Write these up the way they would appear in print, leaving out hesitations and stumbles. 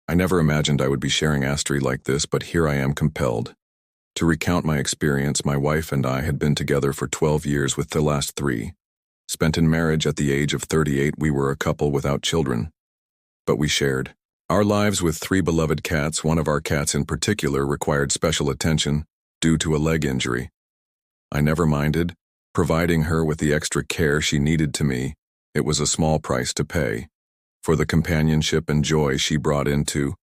I never imagined I would be sharing Astri like this, but here I am compelled. To recount my experience, my wife and I had been together for 12 years with the last 3. Spent in marriage at the age of 38, we were a couple without children. But we shared our lives with 3 beloved cats. One of our cats in particular required special attention due to a leg injury. I never minded, providing her with the extra care she needed. To me, it was a small price to pay for the companionship and joy she brought into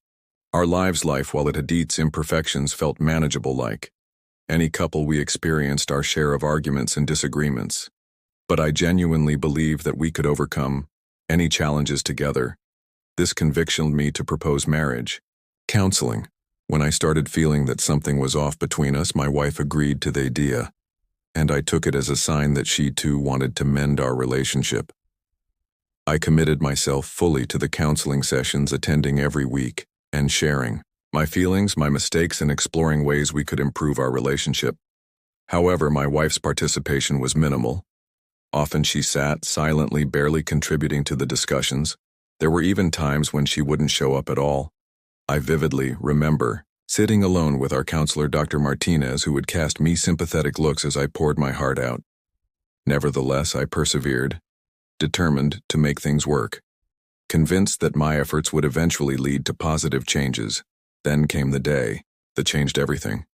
our lives. Life, while it had its imperfections, felt manageable. Like any couple, we experienced our share of arguments and disagreements. But I genuinely believed that we could overcome any challenges together. This conviction me to propose marriage. Counseling. When I started feeling that something was off between us, my wife agreed to the idea, and I took it as a sign that she too wanted to mend our relationship. I committed myself fully to the counseling sessions, attending every week and sharing my feelings, my mistakes, and exploring ways we could improve our relationship. However, my wife's participation was minimal. Often she sat silently, barely contributing to the discussions. There were even times when she wouldn't show up at all. I vividly remember sitting alone with our counselor, Dr. Martinez, who would cast me sympathetic looks as I poured my heart out. Nevertheless, I persevered, determined to make things work, convinced that my efforts would eventually lead to positive changes. Then came the day that changed everything.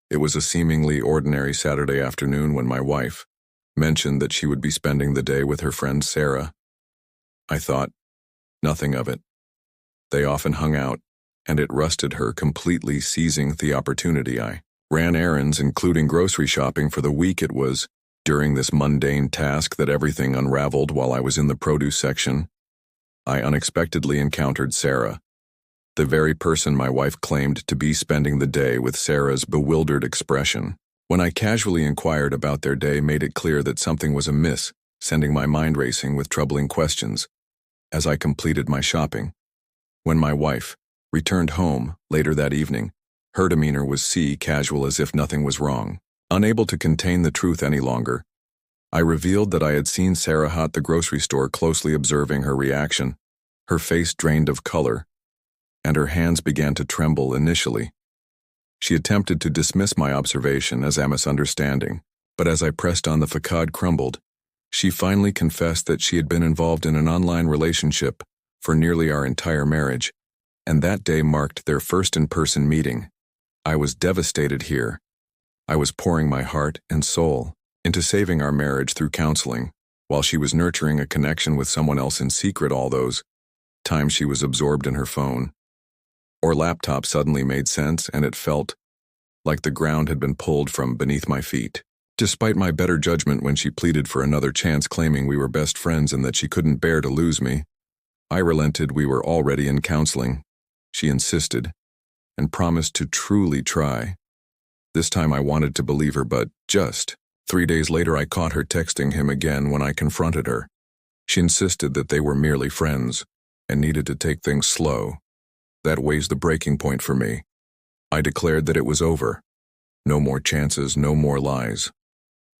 It was a seemingly ordinary Saturday afternoon when my wife mentioned that she would be spending the day with her friend Sarah. I thought nothing of it. They often hung out, and it rusted her completely. Seizing the opportunity, I ran errands, including grocery shopping for the week. It was during this mundane task that everything unraveled. While I was in the produce section, I unexpectedly encountered Sarah, the very person my wife claimed to be spending the day with. Sarah's bewildered expression when I casually inquired about their day made it clear that something was amiss, sending my mind racing with troubling questions as I completed my shopping. When my wife returned home later that evening, her demeanor was casual, as if nothing was wrong. Unable to contain the truth any longer, I revealed that I had seen Sarah at the grocery store. Closely observing her reaction, her face drained of color, and her hands began to tremble. Initially, she attempted to dismiss my observation as a misunderstanding, but as I pressed on, the facade crumbled. She finally confessed that she had been involved in an online relationship for nearly our entire marriage, and that day marked their first in-person meeting. I was devastated here. I was pouring my heart and soul into saving our marriage through counseling, while she was nurturing a connection with someone else in secret. All those times she was absorbed in her phone or laptop suddenly made sense, and it felt like the ground had been pulled from beneath my feet. Despite my better judgment, when she pleaded for another chance, claiming we were best friends and that she couldn't bear to lose me, I relented. We were already in counseling, she insisted, and promised to truly try. This time I wanted to believe her, but just 3 days later I caught her texting him again. When I confronted her, she insisted that they were merely friends and needed to take things slow. That was the breaking point for me. I declared that it was over. No more chances, no more lies.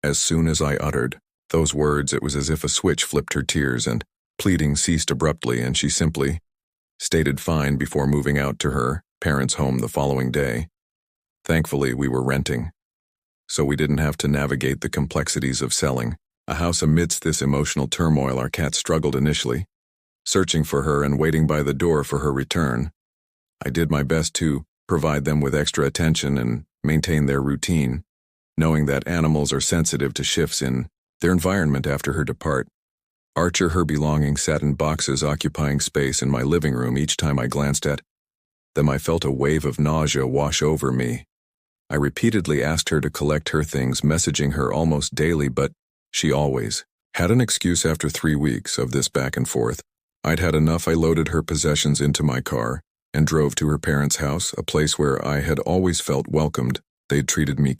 As soon as I uttered those words, it was as if a switch flipped. Her tears and pleading ceased abruptly, and she simply stated fine before moving out to her parents' home the following day. Thankfully, we were renting, so we didn't have to navigate the complexities of selling a house. Amidst this emotional turmoil, our cat struggled initially, searching for her and waiting by the door for her return. I did my best to provide them with extra attention and maintain their routine, knowing that animals are sensitive to shifts in their environment. After her depart, Archer, her belongings sat in boxes occupying space in my living room. Each time I glanced at them, I felt a wave of nausea wash over me. I repeatedly asked her to collect her things, messaging her almost daily, but she always had an excuse. After 3 weeks of this back and forth, I'd had enough. I loaded her possessions into my car and drove to her parents' house, a place where I had always felt welcomed. They'd treated me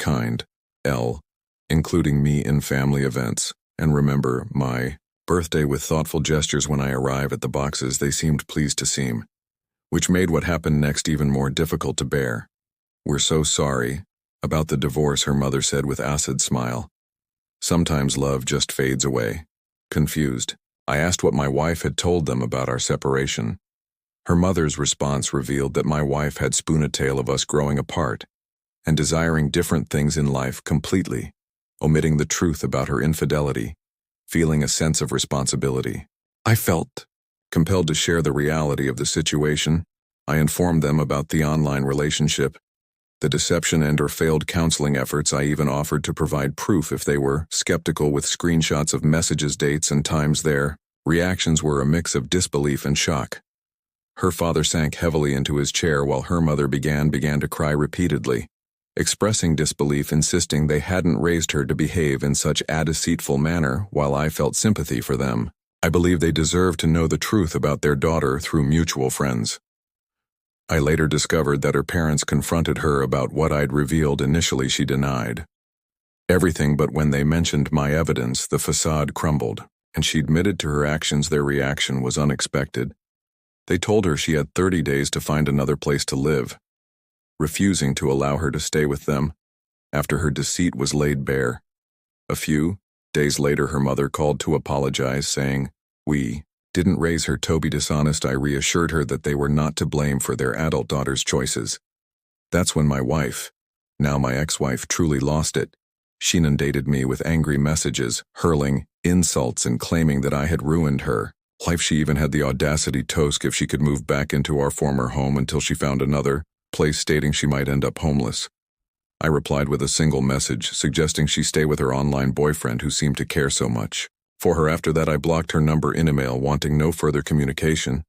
including me in family events, and remember my birthday with thoughtful gestures. When I arrived at the boxes, they seemed pleased to see me, which made what happened next even more difficult to bear. "We're so sorry about the divorce," her mother said with acid smile. "Sometimes love just fades away." Confused, I asked what my wife had told them about our separation. Her mother's response revealed that my wife had spun a tale of us growing apart and desiring different things in life completely, omitting the truth about her infidelity, feeling a sense of responsibility. I felt compelled to share the reality of the situation. I informed them about the online relationship, the deception and/or failed counseling efforts. I even offered to provide proof if they were skeptical with screenshots of messages, dates, and times. Their reactions were a mix of disbelief and shock. Her father sank heavily into his chair while her mother began to cry repeatedly, expressing disbelief, insisting they hadn't raised her to behave in such a deceitful manner. While I felt sympathy for them, I believe they deserved to know the truth about their daughter through mutual friends. I later discovered that her parents confronted her about what I'd revealed. Initially, she denied everything, but when they mentioned my evidence, the facade crumbled, and she admitted to her actions. Their reaction was unexpected. They told her she had 30 days to find another place to live, refusing to allow her to stay with them after her deceit was laid bare. A few days later, her mother called to apologize, saying, "We didn't raise her to be dishonest." I reassured her that they were not to blame for their adult daughter's choices. That's when my wife, now my ex-wife, truly lost it. She inundated me with angry messages, hurling insults and claiming that I had ruined her life. She even had the audacity to ask if she could move back into our former home until she found another place, stating she might end up homeless. I replied with a single message, suggesting she stay with her online boyfriend who seemed to care so much for her. After that, I blocked her number in email, wanting no further communication,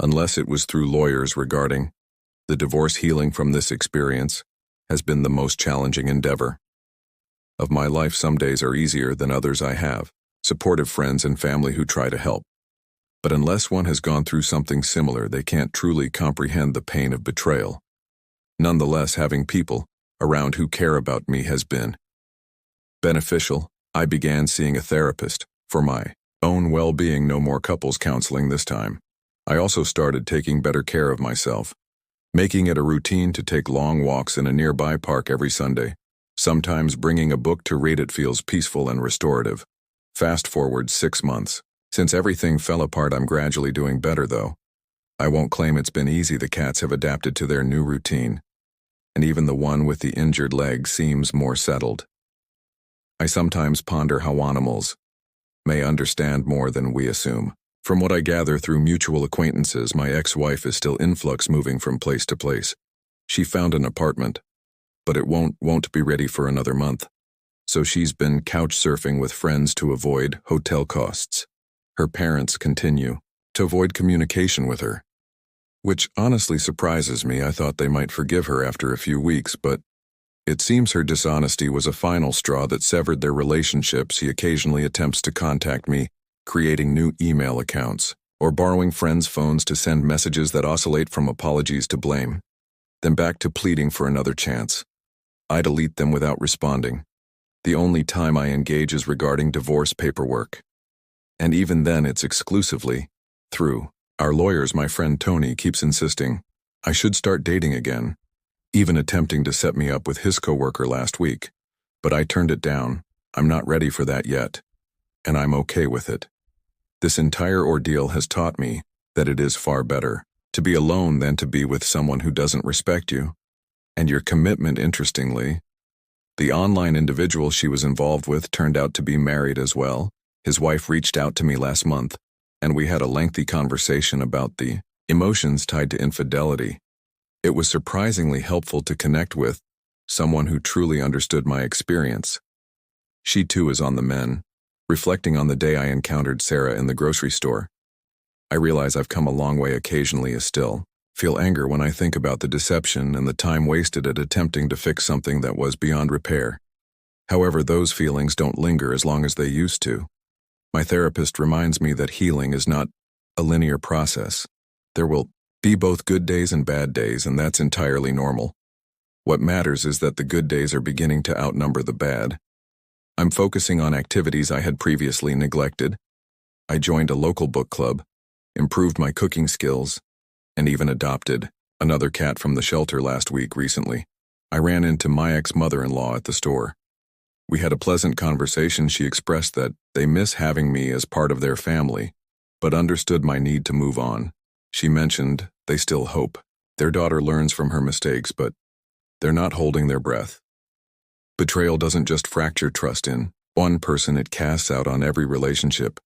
unless it was through lawyers. Regarding the divorce, healing from this experience has been the most challenging endeavor of my life. Some days are easier than others. I have supportive friends and family who try to help, but unless one has gone through something similar, they can't truly comprehend the pain of betrayal. Nonetheless, having people around who care about me has been beneficial. I began seeing a therapist for my own well-being. No more couples counseling this time. I also started taking better care of myself, making it a routine to take long walks in a nearby park every Sunday. Sometimes bringing a book to read. It feels peaceful and restorative. Fast forward 6 months. Since everything fell apart, I'm gradually doing better, though I won't claim it's been easy. The cats have adapted to their new routine, and even the one with the injured leg seems more settled. I sometimes ponder how animals may understand more than we assume. From what I gather through mutual acquaintances, my ex-wife is still in flux, moving from place to place. She found an apartment, but it won't be ready for another month, so she's been couch surfing with friends to avoid hotel costs. Her parents continue to avoid communication with her, which honestly surprises me. I thought they might forgive her after a few weeks, but it seems her dishonesty was a final straw that severed their relationship. She occasionally attempts to contact me, creating new email accounts, or borrowing friends' phones to send messages that oscillate from apologies to blame, then back to pleading for another chance. I delete them without responding. The only time I engage is regarding divorce paperwork, and even then it's exclusively through our lawyers. My friend Tony keeps insisting I should start dating again, even attempting to set me up with his coworker last week, but I turned it down. I'm not ready for that yet, and I'm okay with it. This entire ordeal has taught me that it is far better to be alone than to be with someone who doesn't respect you and your commitment. Interestingly, the online individual she was involved with turned out to be married as well. His wife reached out to me last month, and we had a lengthy conversation about the emotions tied to infidelity. It was surprisingly helpful to connect with someone who truly understood my experience. She too is on the mend, reflecting on the day I encountered Sarah in the grocery store. I realize I've come a long way. Occasionally I still feel anger when I think about the deception and the time wasted at attempting to fix something that was beyond repair. However, those feelings don't linger as long as they used to. My therapist reminds me that healing is not a linear process. There will be both good days and bad days, and that's entirely normal. What matters is that the good days are beginning to outnumber the bad. I'm focusing on activities I had previously neglected. I joined a local book club, improved my cooking skills, and even adopted another cat from the shelter last week. Recently, I ran into my ex-mother-in-law at the store. We had a pleasant conversation. She expressed that they miss having me as part of their family, but understood my need to move on. She mentioned they still hope. Their daughter learns from her mistakes, but they're not holding their breath. Betrayal doesn't just fracture trust in one person, it casts out on every relationship,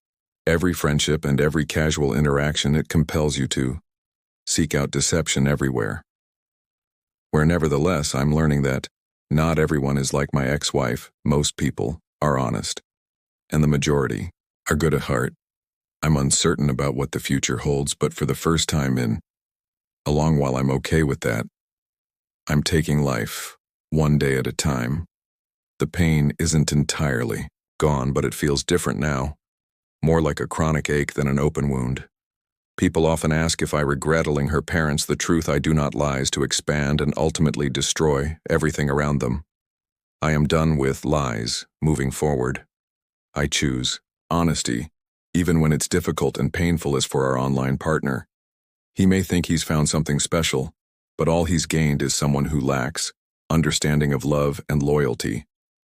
every friendship, and every casual interaction. It compels you to seek out deception everywhere. Where nevertheless, I'm learning that not everyone is like my ex-wife. Most people are honest, and the majority are good at heart. I'm uncertain about what the future holds, but for the first time in a long while, I'm okay with that. I'm taking life one day at a time. The pain isn't entirely gone, but it feels different now, more like a chronic ache than an open wound. People often ask if I regret telling her parents the truth. I do not. Lies to expand and ultimately destroy everything around them. I am done with lies moving forward. I choose honesty, even when it's difficult and painful, as for our online partner. He may think he's found something special, but all he's gained is someone who lacks understanding of love and loyalty.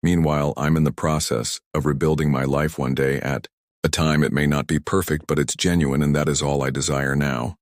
Meanwhile, I'm in the process of rebuilding my life one day at a time. It may not be perfect, but it's genuine, and that is all I desire now.